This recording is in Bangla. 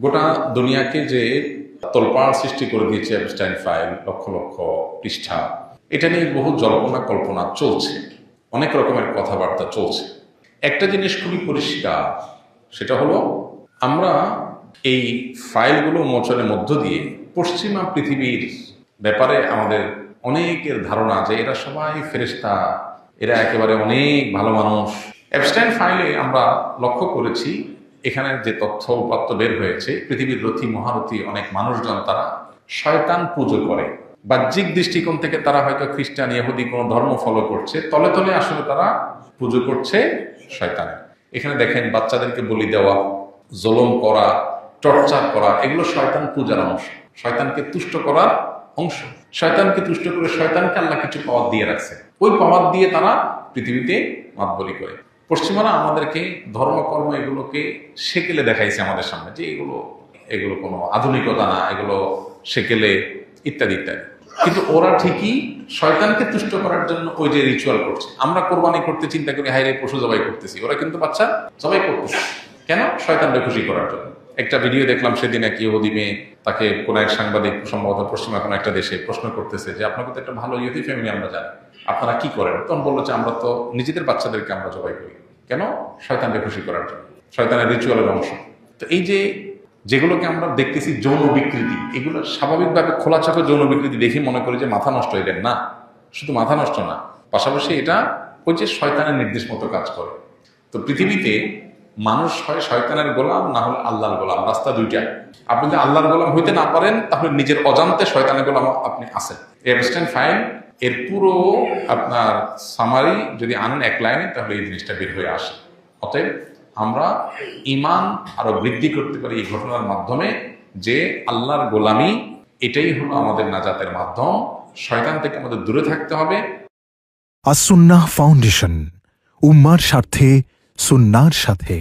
গোটা দুনিয়াকে যে তোলপাড় সৃষ্টি করে দিয়েছে এপস্টাইন ফাইল, লক্ষ লক্ষ পৃষ্ঠা, এটা নিয়ে বহু জল্পনা কল্পনা চলছে, অনেক রকমের কথাবার্তা চলছে। একটা জিনিস খুবই পরিষ্কার, সেটা হলো আমরা এই ফাইলগুলো মোচনের মধ্য দিয়ে পশ্চিমা পৃথিবীর ব্যাপারে আমাদের অনেকের ধারণা যে এরা সবাই ফেরেশতা, এরা একেবারে অনেক ভালো মানুষ। এপস্টাইন ফাইলে আমরা লক্ষ্য করেছি এখানে যে তথ্য উপাত্ত বের হয়েছে, পৃথিবীর রথী মহারথী অনেক মানুষজন তারা শয়তান পুজো করে। বাহ্যিক দৃষ্টিকোণ থেকে তারা হয়তো খ্রিস্টান ইহুদি কোনো ধর্ম ফলো করছে, তলে তলে আসলে তারা পুজো করছে শয়তানের। এখানে দেখেন বাচ্চাদেরকে বলি দেওয়া, জুলুম করা, টর্চার করা, এগুলো শয়তান পূজার অংশ, শয়তানকে তুষ্ট করার অংশ। শয়তানকে তুষ্ট করে শয়তানকে আল্লাহ কিছু পাওয়ার দিয়ে রাখছে, ওই পাওয়ার দিয়ে তারা পৃথিবীতে মাতবলি করে। পশ্চিমারা আমাদেরকে ধর্মকর্ম এগুলোকে সেকেলে দেখাইছে আমাদের সামনে যে এগুলো কোনো আধুনিকতা না, এগুলো সেকেলে ইত্যাদি ইত্যাদি। কিন্তু ওরা ঠিকই শয়তানকে তুষ্ট করার জন্য ওই যে রিচুয়াল করছে। আমরা কোরবানি করতে চিন্তা করি হাইরে পশু জবাই করতেছি, ওরা কিন্তু বাচ্চা জবাই করতেছে কেন? শয়তানকে খুশি করার জন্য। একটা ভিডিও দেখলাম সেদিন, এক ইহুদি মেয়ে, তাকে কোন এক সাংবাদিক সম্ভবত পশ্চিমা কোনো একটা দেশে প্রশ্ন করতেছে যে আপনাকে তো একটা ভালো ইহুদি ফ্যামিলি আমরা জানি, আপনারা কি করেন? তখন বললো যে আমরা তো নিজেদের বাচ্চাদেরকে আমরা জবাই করি। কেন? শয়তানকে খুশি করার জন্য, শয়তানের রিচুয়ালের অংশ। তো এই যে যেগুলোকে আমরা দেখতেছি যৌন বিকৃতি, এগুলো স্বাভাবিকভাবে খোলা চোখে যৌন বিকৃতি দেখে মনে করি যে মাথা নষ্ট হয়ে যায়। না, শুধু মাথা নষ্ট না, পাশাপাশি এটা ওই যে শয়তানের নির্দেশ মতো কাজ করে। তো পৃথিবীতে মানুষ হয় শয়তানের গোলাম, না হলে আল্লাহর গোলাম, রাস্তা দুইটা। আপনি যদি আল্লাহর গোলাম হইতে না পারেন তাহলে নিজের অজান্তে শয়তানের গোলাম আপনি আছেন। এপস্টাইন ফাইল এর পুরো আপনার সামারি যদি আনেন এক লাইনে, তাহলে এই জিনিসটা বের হয়ে আসে। অতএব আমরা ঈমান আরো বৃদ্ধি করতে পারি এই ঘটনার মাধ্যমে যে আল্লাহর গোলামি এটাই হলো আমাদের নাজাতের মাধ্যম। শয়তান থেকে আমাদের দূরে থাকতে হবে। আস-সুন্নাহ ফাউন্ডেশন, উম্মার স্বার্থে সুন্নাহর সাথে।